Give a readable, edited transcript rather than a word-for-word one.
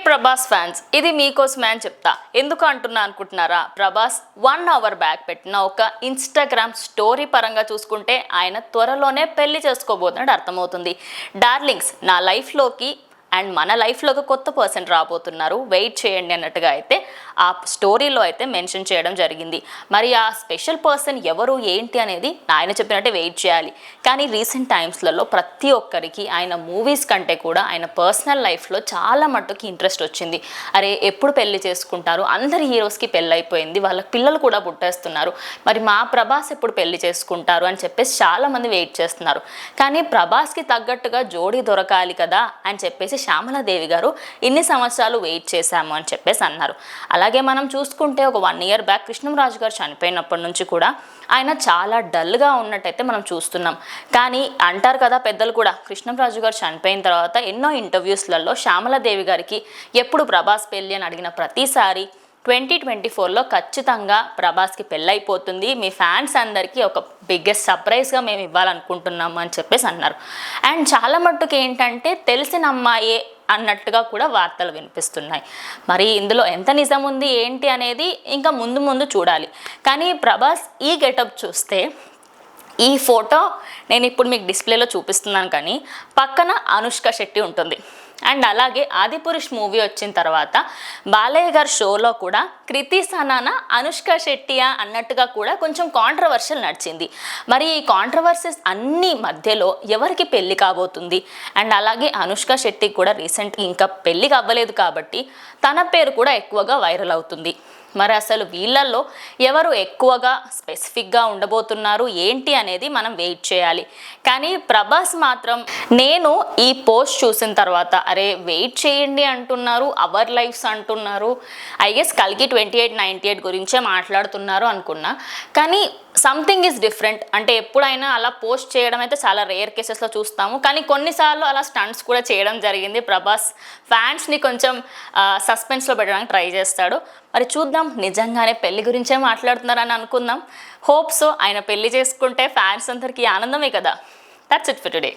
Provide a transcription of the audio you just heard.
Prabhas fans ఇది మీకోసమే అని చెప్తా. ఎందుకు అంటున్నా అనుకుంటున్నారా? ప్రభాస్ 1 అవర్ బ్యాక్ పెట్టిన ఒక ఇన్స్టాగ్రామ్ స్టోరీ పరంగా చూసుకుంటే ఆయన త్వరలోనే పెళ్లి చేసుకోబోతున్నాడు అర్థమవుతుంది. డార్లింగ్స్, నా లైఫ్లోకి అండ్ మన లైఫ్లోకి కొత్త పర్సన్ రాబోతున్నారు, వెయిట్ చేయండి అన్నట్టుగా అయితే ఆ స్టోరీలో అయితే మెన్షన్ చేయడం జరిగింది. మరి ఆ స్పెషల్ పర్సన్ ఎవరు ఏంటి అనేది ఆయన చెప్పినట్టే వెయిట్ చేయాలి. కానీ రీసెంట్ టైమ్స్లలో ప్రతి ఒక్కరికి ఆయన మూవీస్ కంటే కూడా ఆయన పర్సనల్ లైఫ్లో చాలా మట్టుకి ఇంట్రెస్ట్ వచ్చింది. అరే ఎప్పుడు పెళ్లి చేసుకుంటారు, అందరి హీరోస్కి పెళ్ళి అయిపోయింది, వాళ్ళకి పిల్లలు కూడా పుట్టేస్తున్నారు, మరి మా ప్రభాస్ ఎప్పుడు పెళ్లి చేసుకుంటారు అని చెప్పేసి చాలామంది వెయిట్ చేస్తున్నారు. కానీ ప్రభాస్కి తగ్గట్టుగా జోడీ దొరకాలి కదా అని చెప్పేసి శ్యామలాదేవి గారు ఇన్ని సంవత్సరాలు వెయిట్ చేశాము అని చెప్పేసి అన్నారు. అలాగే మనం చూసుకుంటే ఒక 1 ఇయర్ బ్యాక్ కృష్ణంరాజు గారు చనిపోయినప్పటి నుంచి కూడా ఆయన చాలా డల్గా ఉన్నట్టయితే మనం చూస్తున్నాం. కానీ అంటారు కదా పెద్దలు కూడా, కృష్ణంరాజు గారు చనిపోయిన తర్వాత ఎన్నో ఇంటర్వ్యూస్లలో శ్యామలాదేవి గారికి ఎప్పుడు ప్రభాస్ పెళ్ళి అని అడిగిన ప్రతిసారి 2024లో ఖచ్చితంగా ప్రభాస్కి పెళ్ళైపోతుంది, మీ ఫ్యాన్స్ అందరికీ ఒక బిగ్గెస్ట్ సర్ప్రైజ్గా మేము ఇవ్వాలనుకుంటున్నాము అని చెప్పేసి అన్నారు. అండ్ చాలా మట్టుకు ఏంటంటే తెలిసిన అమ్మాయే అన్నట్టుగా కూడా వార్తలు వినిపిస్తున్నాయి. మరి ఇందులో ఎంత నిజం ఉంది ఏంటి అనేది ఇంకా ముందు ముందు చూడాలి. కానీ ప్రభాస్ ఈ గెటప్ చూస్తే, ఈ ఫోటో నేను ఇప్పుడు మీకు డిస్ప్లేలో చూపిస్తున్నాను, కానీ పక్కన అనుష్క శెట్టి ఉంటుంది. అండ్ అలాగే ఆదిపురుష్ మూవీ వచ్చిన తర్వాత బాలయ్య గారి షోలో కూడా కృతి సనాన అనుష్క శెట్టియా అన్నట్టుగా కూడా కొంచెం కాంట్రవర్షియల్ నడిచింది. మరి ఈ కాంట్రవర్సీస్ అన్ని మధ్యలో ఎవరికి పెళ్ళి కాబోతుంది? అండ్ అలాగే అనుష్క శెట్టి కూడా రీసెంట్గా ఇంకా పెళ్ళి అవ్వలేదు కాబట్టి తన పేరు కూడా ఎక్కువగా వైరల్ అవుతుంది. మరి అసలు వీళ్ళల్లో ఎవరు ఎక్కువగా స్పెసిఫిక్గా ఉండబోతున్నారు ఏంటి అనేది మనం వెయిట్ చేయాలి. కానీ ప్రభాస్ మాత్రం నేను ఈ పోస్ట్ చూసిన తర్వాత అరే వెయిట్ చేయండి అంటున్నారు, అవర్ లైఫ్స్ అంటున్నారు, ఐ గెస్ కల్కి 2898 గురించే మాట్లాడుతున్నారు అనుకున్నా. కానీ సంథింగ్ ఈజ్ డిఫరెంట్. అంటే ఎప్పుడైనా అలా పోస్ట్ చేయడం అయితే చాలా రేర్ కేసెస్లో చూస్తాము, కానీ కొన్నిసార్లు అలా స్టంట్స్ కూడా చేయడం జరిగింది. ప్రభాస్ ఫ్యాన్స్ని కొంచెం సస్పెన్స్లో పెట్టడానికి ట్రై చేస్తాడు. మరి చూద్దాం, నిజంగానే పెళ్లి గురించే మాట్లాడుతున్నారని అనుకుందాం. హోప్స్ ఆయన పెళ్లి చేసుకుంటే ఫ్యాన్స్ అందరికీ ఆనందమే కదా. That's it for today.